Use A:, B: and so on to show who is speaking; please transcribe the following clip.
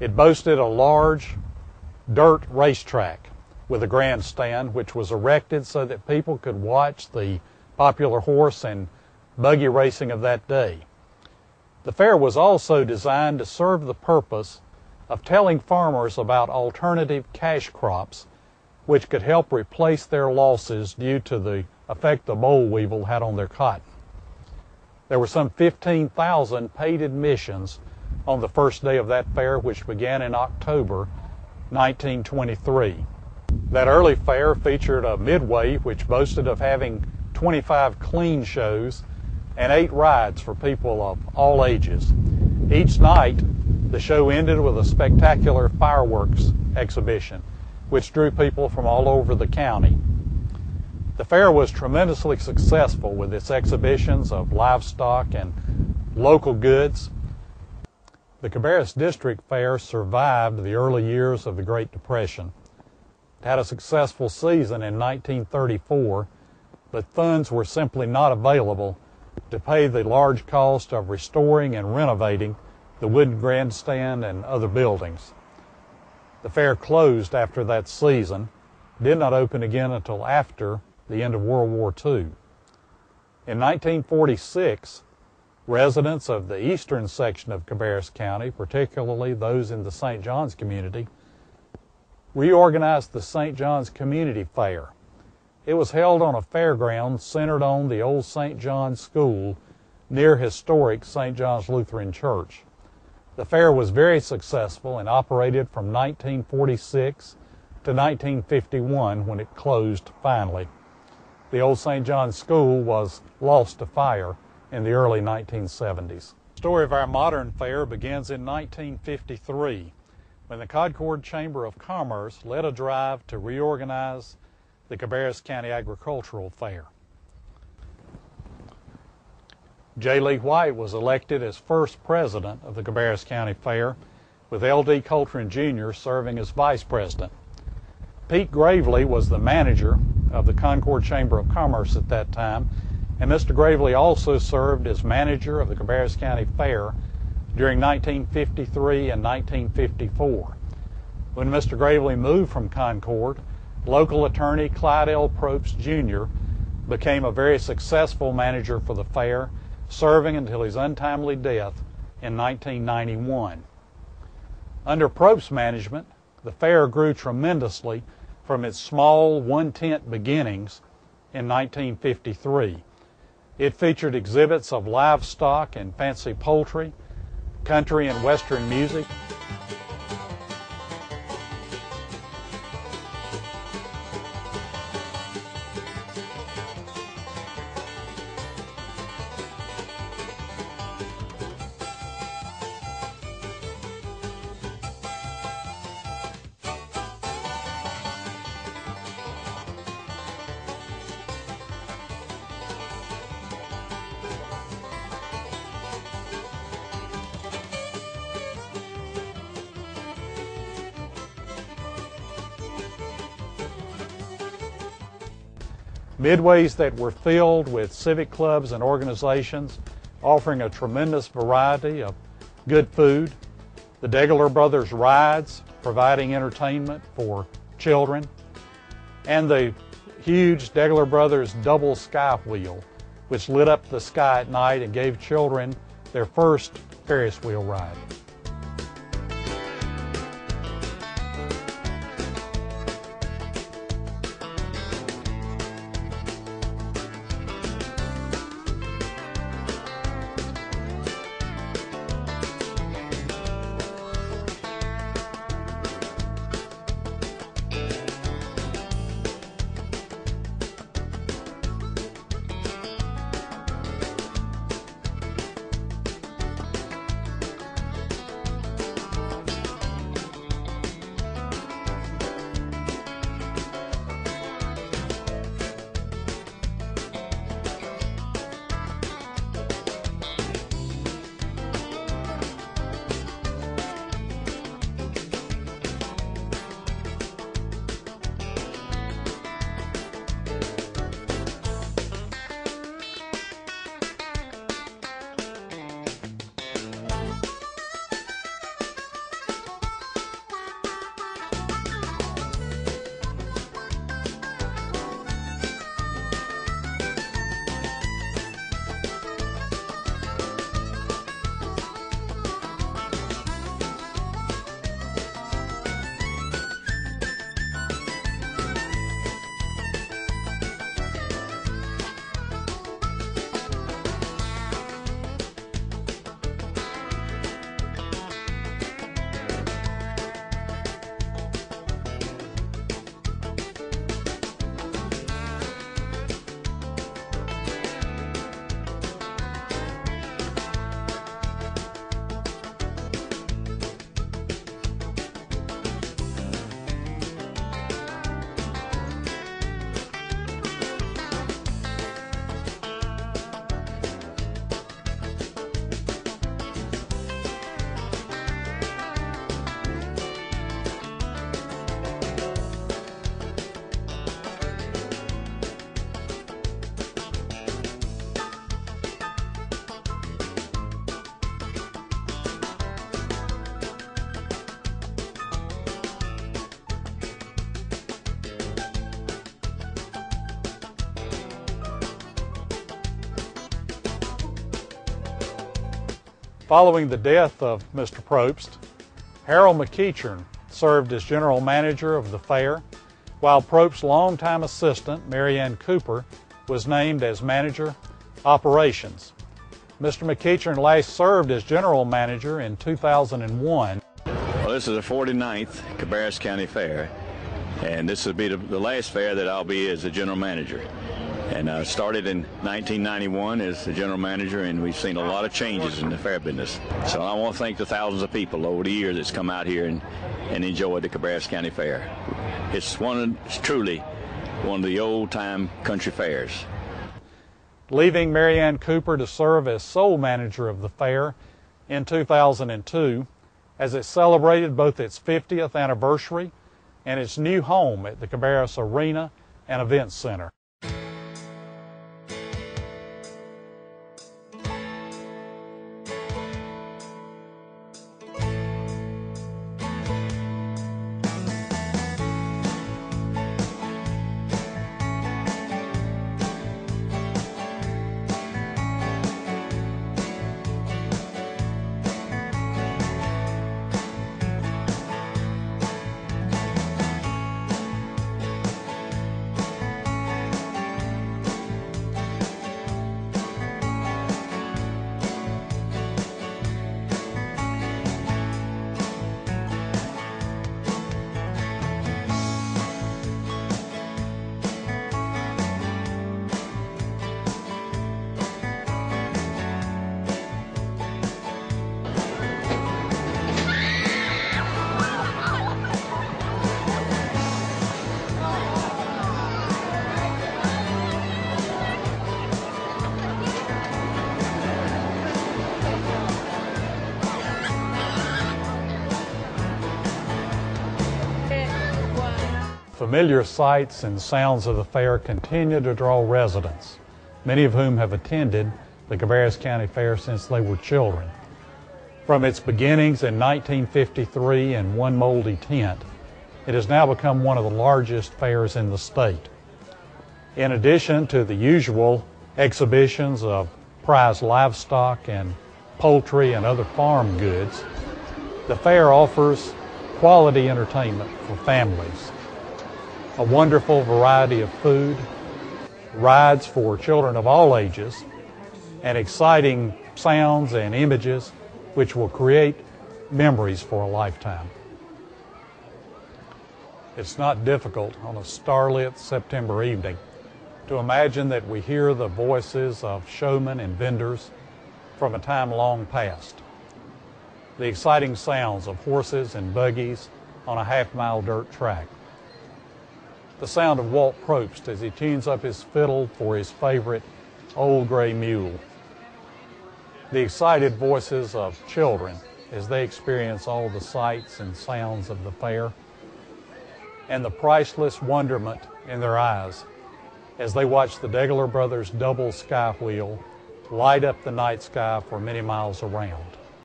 A: It boasted a large dirt racetrack with a grandstand, which was erected so that people could watch the popular horse and buggy racing of that day. The fair was also designed to serve the purpose of telling farmers about alternative cash crops which could help replace their losses due to the effect the boll weevil had on their cotton. There were some 15,000 paid admissions on the first day of that fair, which began in October 1923. That early fair featured a midway which boasted of having 25 clean shows and 8 rides for people of all ages. Each night, the show ended with a spectacular fireworks exhibition, which drew people from all over the county. The fair was tremendously successful with its exhibitions of livestock and local goods. The Cabarrus District Fair survived the early years of the Great Depression. It had a successful season in 1934, but funds were simply not available to pay the large cost of restoring and renovating the wooden grandstand and other buildings. The fair closed after that season, did not open again until after the end of World War II. In 1946, residents of the eastern section of Cabarrus County, particularly those in the St. John's community, reorganized the St. John's Community Fair. It was held on a fairground centered on the old St. John's School near historic St. John's Lutheran Church. The fair was very successful and operated from 1946 to 1951 when it closed finally. The old St. John's School was lost to fire in the early 1970s. The story of our modern fair begins in 1953 when the Concord Chamber of Commerce led a drive to reorganize the Cabarrus County Agricultural Fair. J. Lee White was elected as first president of the Cabarrus County Fair, with L.D. Coltrane Jr. serving as vice president. Pete Gravely was the manager of the Concord Chamber of Commerce at that time, and Mr. Gravely also served as manager of the Cabarrus County Fair during 1953 and 1954. When Mr. Gravely moved from Concord, local attorney Clyde L. Probst Jr. became a very successful manager for the fair, serving until his untimely death in 1991. Under Probst's management, the fair grew tremendously from its small one-tent beginnings in 1953. It featured exhibits of livestock and fancy poultry, country and western music, midways that were filled with civic clubs and organizations offering a tremendous variety of good food, the Degler Brothers rides providing entertainment for children, and the huge Degler Brothers double sky wheel, which lit up the sky at night and gave children their first Ferris wheel ride. Following the death of Mr. Probst, Harold McEachern served as general manager of the fair, while Probst's longtime assistant, Mary Ann Cooper, was named as manager operations. Mr. McEachern last served as general manager in 2001.
B: Well, this is the 49th Cabarrus County Fair, and this will be the last fair that I'll be as the general manager. And I started in 1991 as the general manager, and we've seen a lot of changes in the fair business. So I want to thank the thousands of people over the years that's come out here and enjoyed the Cabarrus County Fair. It's truly one of the old-time country fairs.
A: Leaving Mary Ann Cooper to serve as sole manager of the fair in 2002, as it celebrated both its 50th anniversary and its new home at the Cabarrus Arena and Events Center. Familiar sights and sounds of the fair continue to draw residents, many of whom have attended the Cabarrus County Fair since they were children. From its beginnings in 1953 in one moldy tent, it has now become one of the largest fairs in the state. In addition to the usual exhibitions of prized livestock and poultry and other farm goods, the fair offers quality entertainment for families, a wonderful variety of food, rides for children of all ages, and exciting sounds and images which will create memories for a lifetime. It's not difficult on a starlit September evening to imagine that we hear the voices of showmen and vendors from a time long past. The exciting sounds of horses and buggies on a half-mile dirt track. The sound of Walt Probst as he tunes up his fiddle for his favorite old gray mule. The excited voices of children as they experience all the sights and sounds of the fair, and the priceless wonderment in their eyes as they watch the Degler brothers' double sky wheel light up the night sky for many miles around.